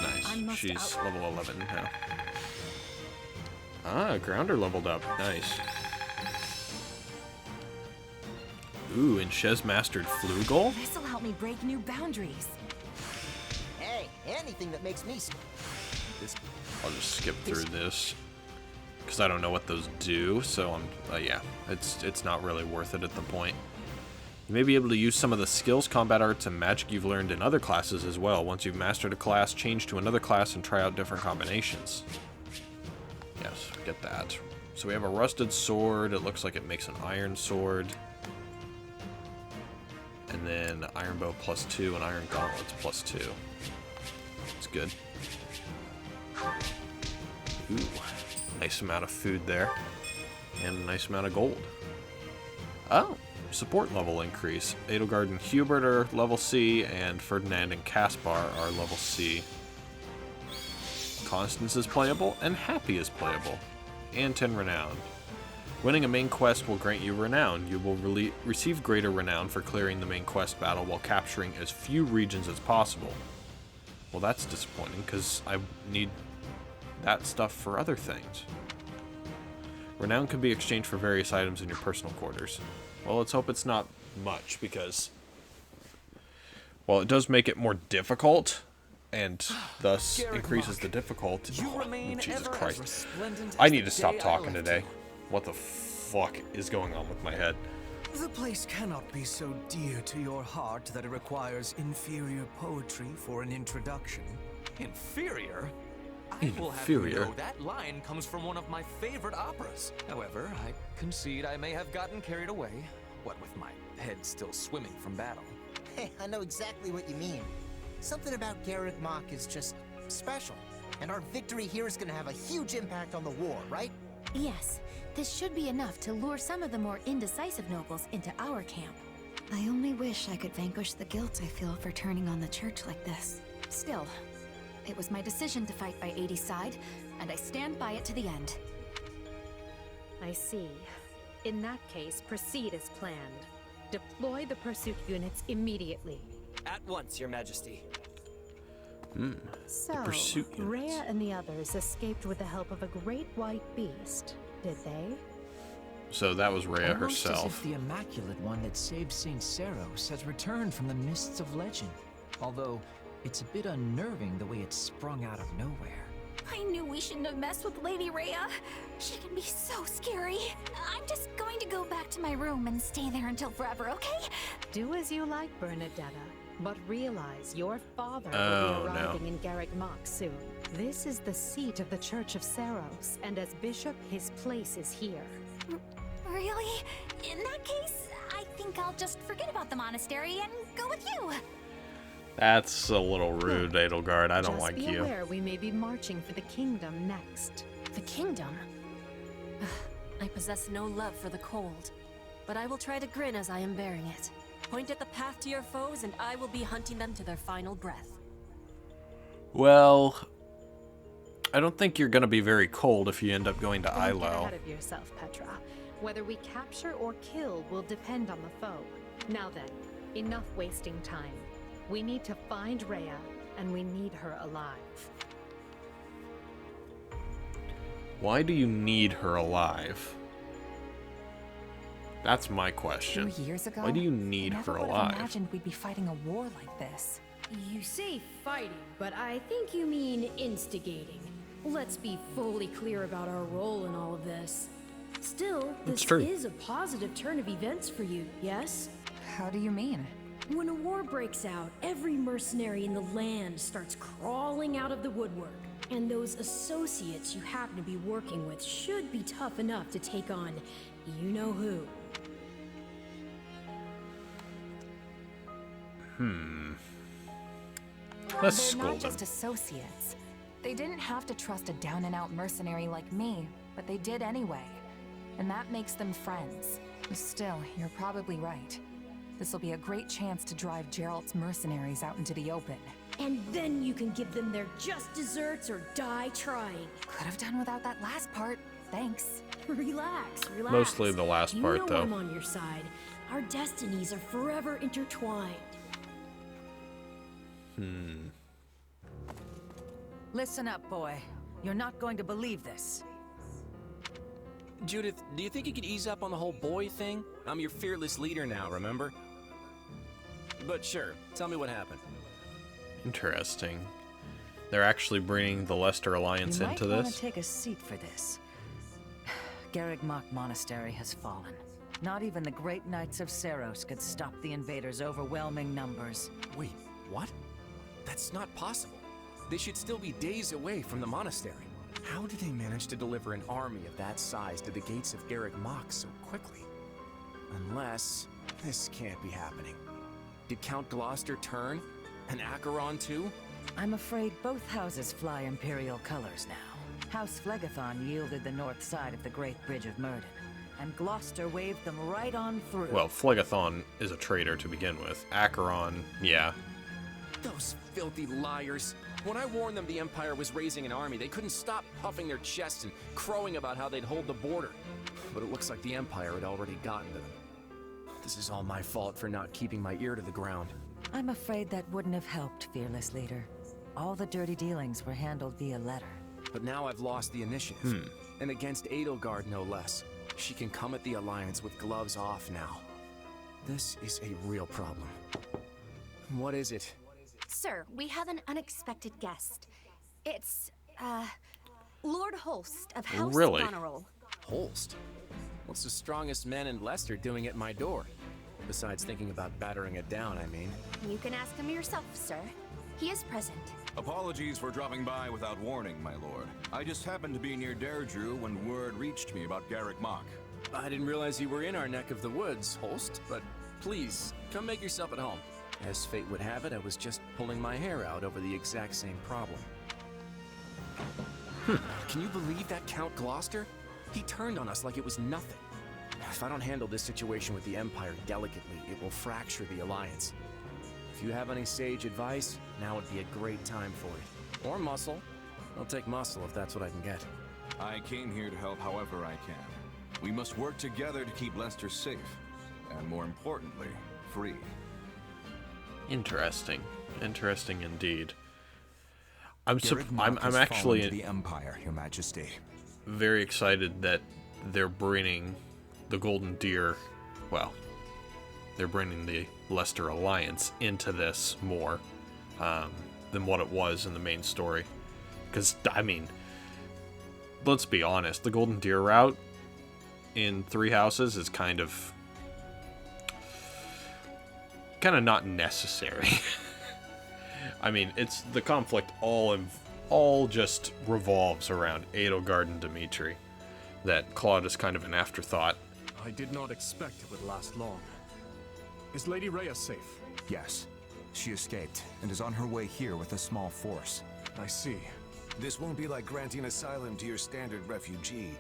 Nice. She's level 11 now. Ah, Grounder leveled up. Nice. Ooh, and Shez mastered Flugel? This'll help me break new boundaries. Hey, anything that makes me... I'll just skip through this because I don't know what those do. So yeah, it's not really worth it at the point. You may be able to use some of the skills, combat arts, and magic you've learned in other classes as well. Once you've mastered a class, change to another class and try out different combinations. Yes, get that. So we have a rusted sword. It looks like it makes an iron sword. And then iron bow +2 and iron gauntlets +2. It's good. Ooh, nice amount of food there. And a nice amount of gold. Oh, support level increase. Edelgard and Hubert are level C, and Ferdinand and Caspar are level C. Constance is playable, and Happy is playable, and 10 renown. Winning a main quest will grant you renown. You will receive greater renown for clearing the main quest battle while capturing as few regions as possible. Well, that's disappointing, because I need that stuff for other things. Renown can be exchanged for various items in your personal quarters. Well, let's hope it's not much, because, well, it does make it more difficult, and thus increases the difficulty. Oh, Jesus Christ. I need to stop talking today. What the fuck is going on with my head? The place cannot be so dear to your heart that it requires inferior poetry for an introduction. Inferior? I will have you know that line comes from one of my favorite operas. However, I concede I may have gotten carried away, what with my head still swimming from battle. Hey, I know exactly what you mean. Something about Garreg Mach is just special. And our victory here is gonna have a huge impact on the war, right? Yes, this should be enough to lure some of the more indecisive nobles into our camp. I only wish I could vanquish the guilt I feel for turning on the church like this. Still, it was my decision to fight by 80's side, and I stand by it to the end. I see. In that case, proceed as planned. Deploy the pursuit units immediately. At once, Your Majesty. So, Rhea and the others escaped with the help of a great white beast, did they? So that was Rhea Almost herself. as if the Immaculate One that saved St. Seros has returned from the mists of legend. Although, it's a bit unnerving the way it sprung out of nowhere. I knew we shouldn't have messed with Lady Rhea. She can be so scary. I'm just going to go back to my room and stay there until forever, okay? Do as you like, Bernadetta. But realize your father will be arriving in Garreg Mach soon. This is the seat of the Church of Seros, and as bishop, his place is here. Really? In that case, I think I'll just forget about the monastery and go with you. That's a little rude, Edelgard. I don't like you. Just be aware we may be marching for the kingdom next. The kingdom? I possess no love for the cold, but I will try to grin as I am bearing it. Point at the path to your foes, and I will be hunting them to their final breath. Well, I don't think you're going to be very cold if you end up going to Don't get Ilo. ahead of yourself, Petra. Whether we capture or kill will depend on the foe. Now then, enough wasting time. We need to find Rhea, and we need her alive. Why do you need her alive? That's my question. 2 years ago, Why do you need I never her would have alive? imagined we'd be fighting a war like this. You say fighting, but I think you mean instigating. Let's be fully clear about our role in all of this. Still, this is a positive turn of events for you, yes? How do you mean? When a war breaks out, every mercenary in the land starts crawling out of the woodwork. And those associates you happen to be working with should be tough enough to take on you-know-who. Let's They're school not them. just associates. They didn't have to trust a down-and-out mercenary like me, but they did anyway. And that makes them friends. Still, you're probably right. This will be a great chance to drive Geralt's mercenaries out into the open. And then you can give them their just desserts or die trying. Could have done without that last part. Thanks. Relax, relax. Mostly the last part, you know though. I'm on your side. Our destinies are forever intertwined. Listen up, boy. You're not going to believe this. Judith, do you think you could ease up on the whole boy thing? I'm your fearless leader now, remember? But sure, tell me what happened. Interesting. They're actually bringing the Leicester Alliance into You might want this. to take a seat for this. Garreg Mach Monastery has fallen. Not even the great knights of Seros could stop the invaders' overwhelming numbers. Wait, what? That's not possible. They should still be days away from the monastery. How did they manage to deliver an army of that size to the gates of Garreg Mach so quickly? Unless... this can't be happening. Did Count Gloucester turn? And Acheron too? I'm afraid both houses fly Imperial colors now. House Phlegethon yielded the north side of the Great Bridge of Murden, and Gloucester waved them right on through. Well, Phlegethon is a traitor to begin with. Acheron, yeah. Those filthy liars. When I warned them the Empire was raising an army, they couldn't stop puffing their chests and crowing about how they'd hold the border. But it looks like the Empire had already gotten to them. This is all my fault for not keeping my ear to the ground. I'm afraid that wouldn't have helped, fearless leader. All the dirty dealings were handled via letter. But now I've lost the initiative. And against Edelgard, no less. She can come at the Alliance with gloves off now. This is a real problem. What is it? Sir, we have an unexpected guest. It's, Lord Holst of House Goneril. Holst? What's the strongest man in Leicester doing at my door? Besides thinking about battering it down, I mean. You can ask him yourself, sir. He is present. Apologies for dropping by without warning, my lord. I just happened to be near Deirdre when word reached me about Garrick Mach. I didn't realize you were in our neck of the woods, Holst, but please, come make yourself at home. As fate would have it, I was just pulling my hair out over the exact same problem. Can you believe that Count Gloucester? He turned on us like it was nothing. If I don't handle this situation with the Empire delicately, it will fracture the Alliance. If you have any sage advice, now would be a great time for it. Or muscle. I'll take muscle if that's what I can get. I came here to help however I can. We must work together to keep Leicester safe, and more importantly, free. Interesting. Interesting indeed. I'm actually the Empire, Your Majesty. Very excited that they're bringing the Golden Deer, well, they're bringing the Leicester Alliance into this more than what it was in the main story. Because, I mean, let's be honest, the Golden Deer route in Three Houses is kind of not necessary. I mean, it's the conflict all just revolves around Edelgard and Dimitri. That Claude is kind of an afterthought. I did not expect it would last long. Is Lady Rhea safe? Yes. She escaped and is on her way here with a small force. I see. This won't be like granting asylum to your standard refugee.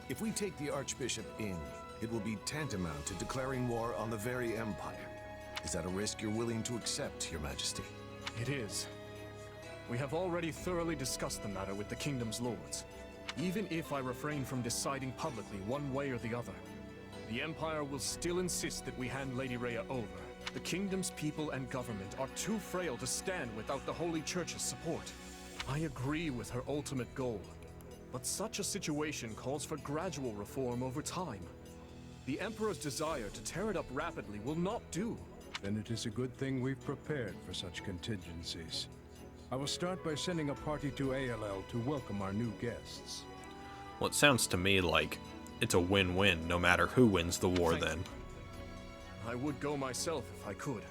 If we take the Archbishop in, it will be tantamount to declaring war on the very Empire. Is that a risk you're willing to accept, Your Majesty? It is. We have already thoroughly discussed the matter with the Kingdom's lords. Even if I refrain from deciding publicly one way or the other, the Empire will still insist that we hand Lady Rhea over. The Kingdom's people and government are too frail to stand without the Holy Church's support. I agree with her ultimate goal, but such a situation calls for gradual reform over time. The Emperor's desire to tear it up rapidly will not do. Then it is a good thing we've prepared for such contingencies. I will start by sending a party to ALL to welcome our new guests. Well, it sounds to me like it's a win-win no matter who wins the war then. I would go myself if I could,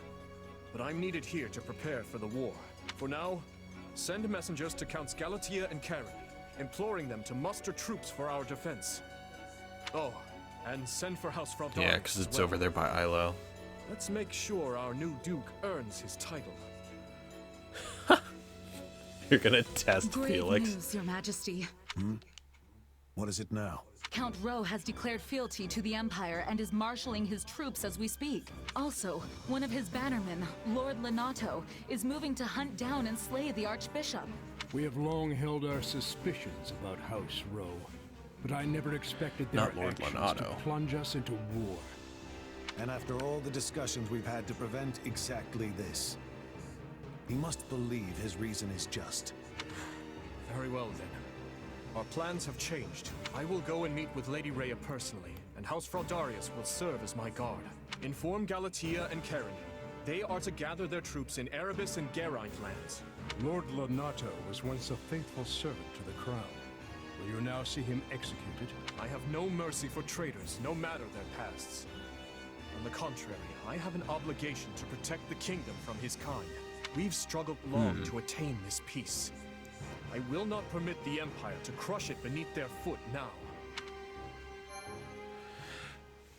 but I'm needed here to prepare for the war. For now, send messengers to Counts Galatea and Karen, imploring them to muster troops for our defense. Oh, and send for House Fraldarius. Yeah, because it's over there by Ilo. Let's make sure our new Duke earns his title. You're gonna test Great Felix. news, Your Majesty. What is it now? Count Rowe has declared fealty to the Empire and is marshaling his troops as we speak. Also, one of his bannermen, Lord Lenato, is moving to hunt down and slay the Archbishop. We have long held our suspicions about House Rowe, but I never expected their actions to plunge us into war. And after all the discussions we've had to prevent exactly this, he must believe his reason is just. Very well then. Our plans have changed. I will go and meet with Lady Rhea personally, and House Fraldarius will serve as my guard. Inform Galatea and Karen. They are to gather their troops in Erebus and Geraint lands. Lord Lenato was once a faithful servant to the crown. Will you now see him executed? I have no mercy for traitors, no matter their pasts. On the contrary, I have an obligation to protect the kingdom from his kind. We've struggled long to attain this peace. I will not permit the Empire to crush it beneath their foot now.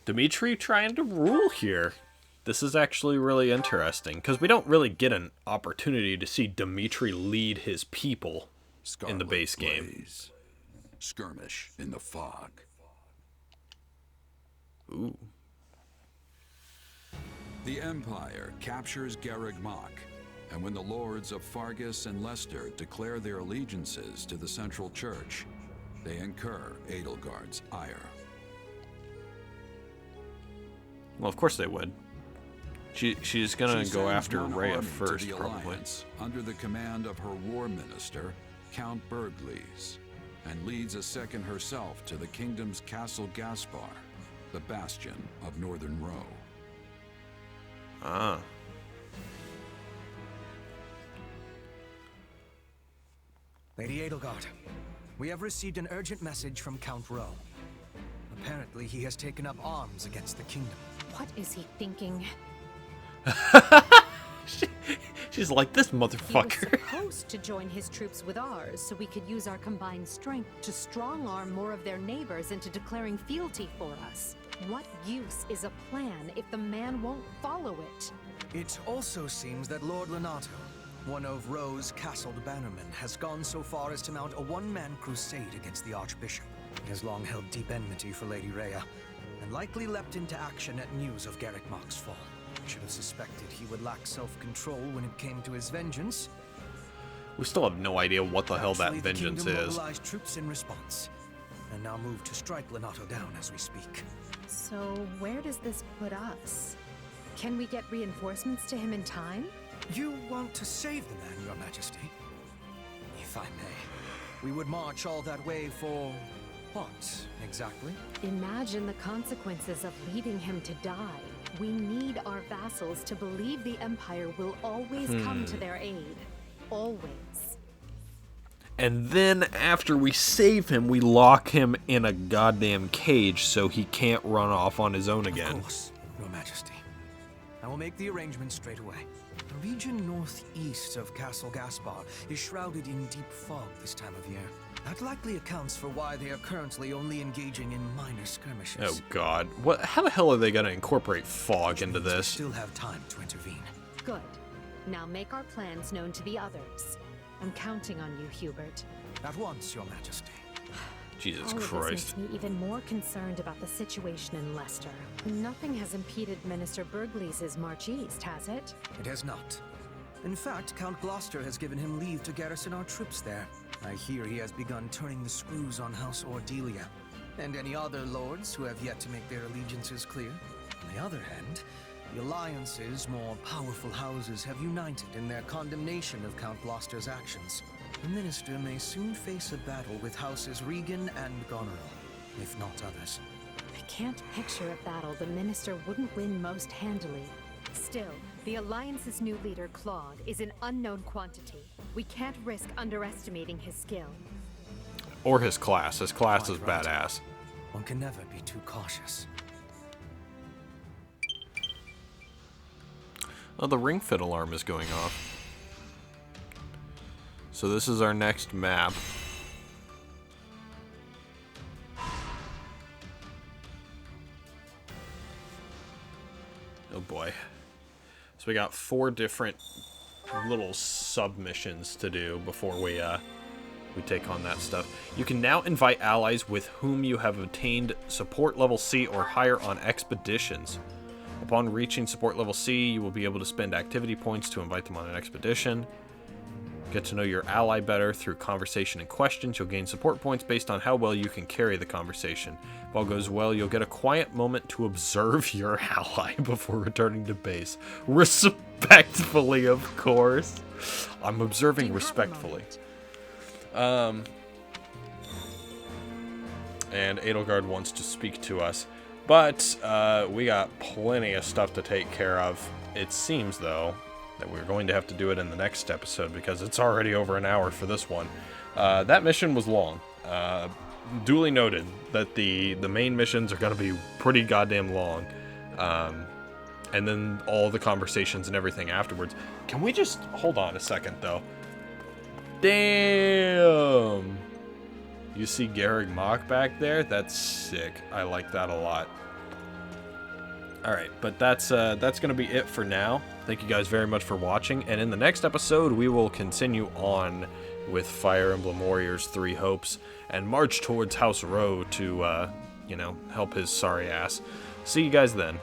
Dimitri trying to rule here. This is actually really interesting, because we don't really get an opportunity to see Dimitri lead his people in the base game. Blaze. Skirmish in the fog. Ooh. The Empire captures Garrick Mach. And when the lords of Fargus and Leicester declare their allegiances to the Central Church, they incur Edelgard's ire. Well, of course they would. She's gonna go after Rhea first, probably. Alliance, under the command of her war minister, Count Bergles, and leads a second herself to the kingdom's Castle Gaspar, the bastion of Northern Row. Ah. Lady Edelgard, we have received an urgent message from Count Rowe. Apparently, he has taken up arms against the kingdom. What is he thinking? She's like, this motherfucker. He was supposed to join his troops with ours so we could use our combined strength to strong-arm more of their neighbors into declaring fealty for us. What use is a plan if the man won't follow it? It also seems that Lord Lonato, one of Rowe's castled bannermen, has gone so far as to mount a one-man crusade against the Archbishop. He has long held deep enmity for Lady Rhea, and likely leapt into action at news of Garreg Mach's fall. Should have suspected he would lack self-control when it came to his vengeance. We still have no idea what the hell that vengeance the kingdom is. Mobilized troops in response, and now move to strike Lonato down as we speak. So where does this put us? Can we get reinforcements to him in time? You want to save the man, Your Majesty? If I may, we would march all that way for what, exactly? Imagine the consequences of leaving him to die. We need our vassals to believe the Empire will always come to their aid. Always. And then after we save him, we lock him in a goddamn cage so he can't run off on his own again. Of course, Your Majesty. I will make the arrangements straight away. The region northeast of Castle Gaspar is shrouded in deep fog this time of year. That likely accounts for why they are currently only engaging in minor skirmishes. Oh god. How the hell are they gonna incorporate fog into this? We still have time to intervene. Good. Now make our plans known to the others. I'm counting on you, Hubert. At once, Your Majesty. Jesus All Christ. of this makes me even more concerned about the situation in Leicester. Nothing has impeded Minister Bergles' march east, has it? It has not. In fact, Count Gloucester has given him leave to garrison our troops there. I hear he has begun turning the screws on House Ordelia, and any other lords who have yet to make their allegiances clear. On the other hand, the Alliance's more powerful houses have united in their condemnation of Count Gloucester's actions. The Minister may soon face a battle with Houses Regan and Goneril, if not others. I can't picture a battle the Minister wouldn't win most handily. Still, the Alliance's new leader, Claude, is an unknown quantity. We can't risk underestimating his skill. Or his class. His class is badass. One can never be too cautious. Oh, the ring fit alarm is going off. So this is our next map. Oh boy. So we got 4 different little submissions to do before we take on that stuff. You can now invite allies with whom you have obtained support level C or higher on expeditions. Upon reaching support level C, you will be able to spend activity points to invite them on an expedition. Get to know your ally better through conversation and questions. You'll gain support points based on how well you can carry the conversation. If all goes well, you'll get a quiet moment to observe your ally before returning to base. Respectfully, of course. I'm observing respectfully. And Edelgard wants to speak to us. But we got plenty of stuff to take care of. It seems, though, that we're going to have to do it in the next episode because it's already over an hour for this one. That mission was long. Duly noted that the main missions are going to be pretty goddamn long. And then all the conversations and everything afterwards. Can we just hold on a second, though? Damn! You see Garreg Mach back there? That's sick. I like that a lot. Alright, but that's going to be it for now. Thank you guys very much for watching, and in the next episode, we will continue on with Fire Emblem Warriors 3 Hopes, and march towards House Rowe to, help his sorry ass. See you guys then.